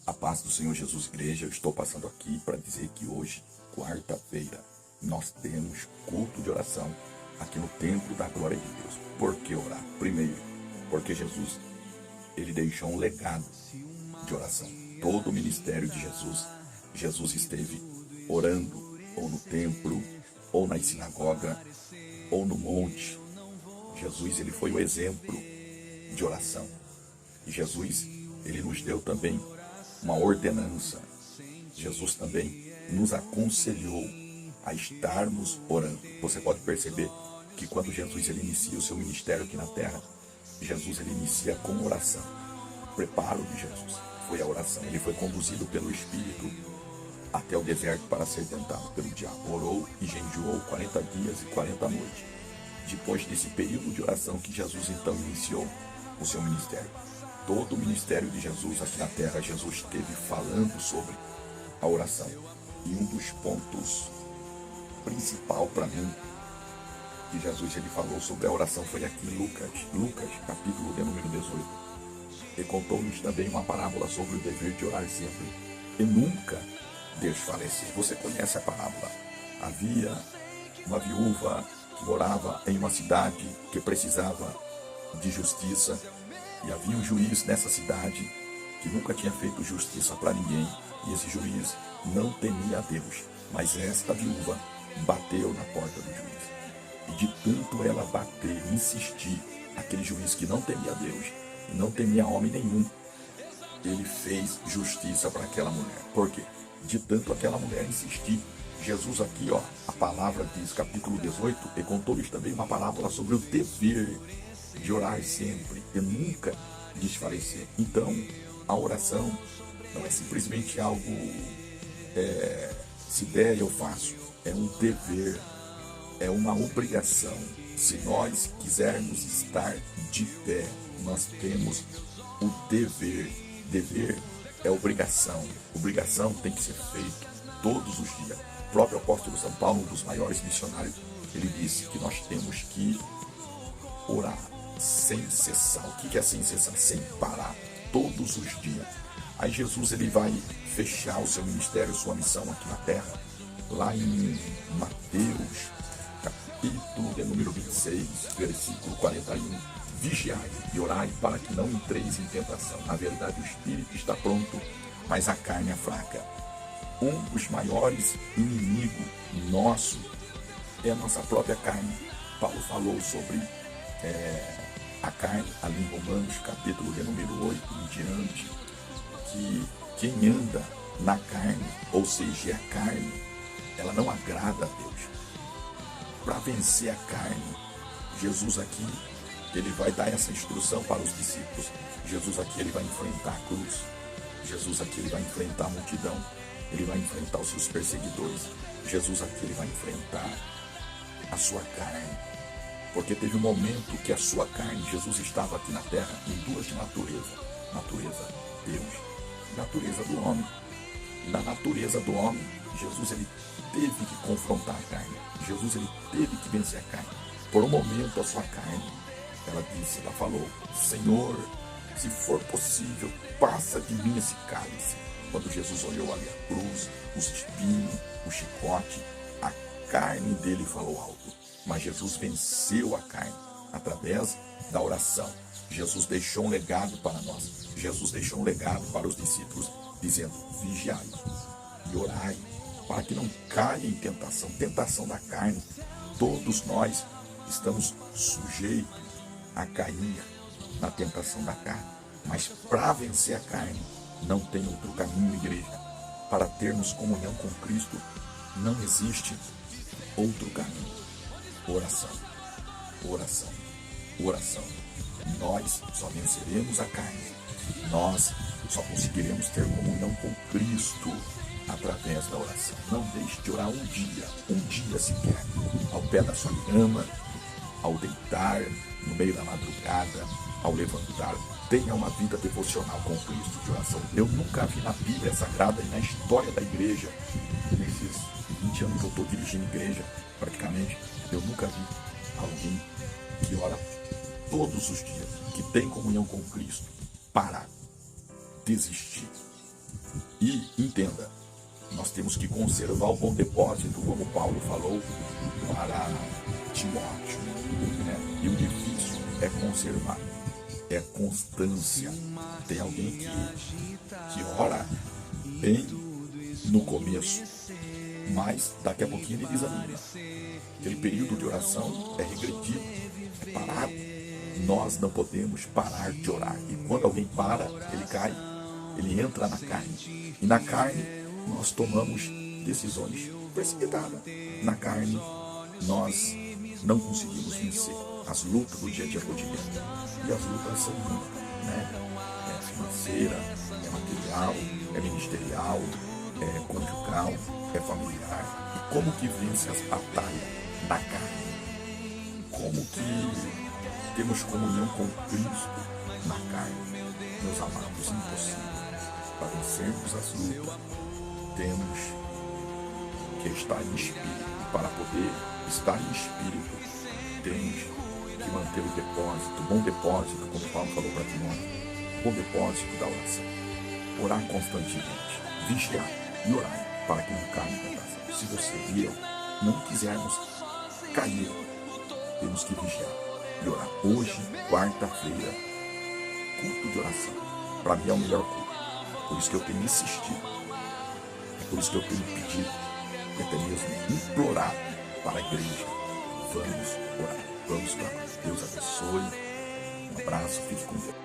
A paz do Senhor Jesus, igreja. Eu estou passando aqui para dizer que hoje, quarta-feira, nós temos culto de oração aqui no Templo da Glória de Deus. Por que orar? Primeiro, porque Jesus, ele deixou um legado de oração. Todo o ministério de Jesus, Jesus esteve orando, ou no templo, ou na sinagoga, ou no monte. Jesus, ele foi o exemplo de oração. E Jesus, ele nos deu também uma ordenança. Jesus também nos aconselhou a estarmos orando. Você pode perceber que quando Jesus ele inicia o seu ministério aqui na terra, Jesus ele inicia com oração. O preparo de Jesus foi a oração. Ele foi conduzido pelo Espírito até o deserto para ser tentado pelo diabo. Orou e jejuou 40 dias e 40 noites. Depois desse período de oração que Jesus então iniciou o seu ministério. Todo o ministério de Jesus aqui na terra, Jesus esteve falando sobre a oração. E um dos pontos principal para mim que Jesus ele falou sobre a oração foi aqui em Lucas, capítulo de número 18. Ele contou-nos também uma parábola sobre o dever de orar sempre e nunca desfalecer. Você conhece a parábola? Havia uma viúva que morava em uma cidade que precisava de justiça. E havia um juiz nessa cidade que nunca tinha feito justiça para ninguém. E esse juiz não temia a Deus. Mas esta viúva bateu na porta do juiz. E de tanto ela bater, insistir, aquele juiz que não temia a Deus, e não temia homem nenhum, ele fez justiça para aquela mulher. Por quê? De tanto aquela mulher insistir. Jesus aqui, a palavra diz, capítulo 18, e contou-lhes também uma parábola sobre o dever de orar sempre e nunca desfalecer. Então, a oração não é simplesmente algo, se der eu faço. É um dever, é uma obrigação. Se nós quisermos estar de pé, nós temos o dever. Dever é obrigação. Obrigação tem que ser feita todos os dias. O próprio apóstolo São Paulo, um dos maiores missionários, ele disse que nós temos que orar sem cessar. O que é sem cessar? Sem parar, todos os dias. Aí Jesus ele vai fechar o seu ministério, sua missão aqui na terra, lá em Mateus, capítulo de número 26, versículo 41. Vigiai e orai para que não entreis em tentação. Na verdade, o espírito está pronto, mas a carne é fraca. Um dos maiores inimigos nosso é a nossa própria carne. Paulo falou sobre a carne, ali em Romanos, capítulo de número 8 em diante, que quem anda na carne, ou seja, a carne, ela não agrada a Deus. Para vencer a carne, Jesus aqui, ele vai dar essa instrução para os discípulos. Jesus aqui, ele vai enfrentar a cruz. Jesus aqui, ele vai enfrentar a multidão. Ele vai enfrentar os seus perseguidores. Jesus aqui, ele vai enfrentar a sua carne. Porque teve um momento que a sua carne, Jesus estava aqui na terra em duas naturezas. Natureza Deus, natureza do homem. Na natureza do homem, Jesus ele teve que confrontar a carne. Jesus ele teve que vencer a carne. Por um momento a sua carne, ela falou, Senhor, se for possível, passa de mim esse cálice. Quando Jesus olhou ali a cruz, os espinhos, o chicote, a carne dele falou alto. Mas Jesus venceu a carne através da oração. Jesus deixou um legado para nós. Jesus deixou um legado para os discípulos, dizendo, vigiai e orai, para que não caia em tentação. Tentação da carne. Todos nós estamos sujeitos a cair na tentação da carne. Mas para vencer a carne, não tem outro caminho, igreja. Para termos comunhão com Cristo, não existe outro caminho. Oração, oração, oração. Nós só venceremos a carne. Nós só conseguiremos ter comunhão com Cristo através da oração. Não deixe de orar um dia sequer, ao pé da sua cama, ao deitar, no meio da madrugada, ao levantar. Tenha uma vida devocional com Cristo de oração. Eu nunca vi na Bíblia Sagrada e na história da igreja, nesses 20 anos que eu estou dirigindo igreja, praticamente, eu nunca vi alguém que ora todos os dias, que tem comunhão com Cristo, parar, desistir. E entenda, nós temos que conservar o bom depósito, como Paulo falou para Timóteo, né? E o difícil é conservar, é constância. Tem alguém que ora bem no começo, mas daqui a pouquinho ele desanima. Aquele período de oração é regredido, é parado. Nós não podemos parar de orar. E quando alguém para, ele cai, ele entra na carne. E na carne nós tomamos decisões precipitadas. Na carne nós não conseguimos vencer as lutas do dia a dia cotidiano. E as lutas são muitas, né? É financeira, é material, é ministerial, é conjugal, é familiar. E como que vence as batalhas da carne? Como que temos comunhão com Cristo na carne? Meus amados, impossível. Para vencermos as lutas, temos que estar em espírito. E para poder estar em espírito, temos que manter o depósito, o bom depósito, como Paulo falou para Timóteo, o bom depósito da oração. Orar constantemente, vigiar e orar para que não caia em tentação. Se você e eu não quisermos cair, temos que vigiar e orar. Hoje, quarta-feira, culto de oração. Para mim é o melhor culto. Por isso que eu tenho insistido. É por isso que eu tenho pedido e até mesmo implorado para a igreja. Vamos orar. Vamos clamar. Deus abençoe. Um abraço. Fique com Deus.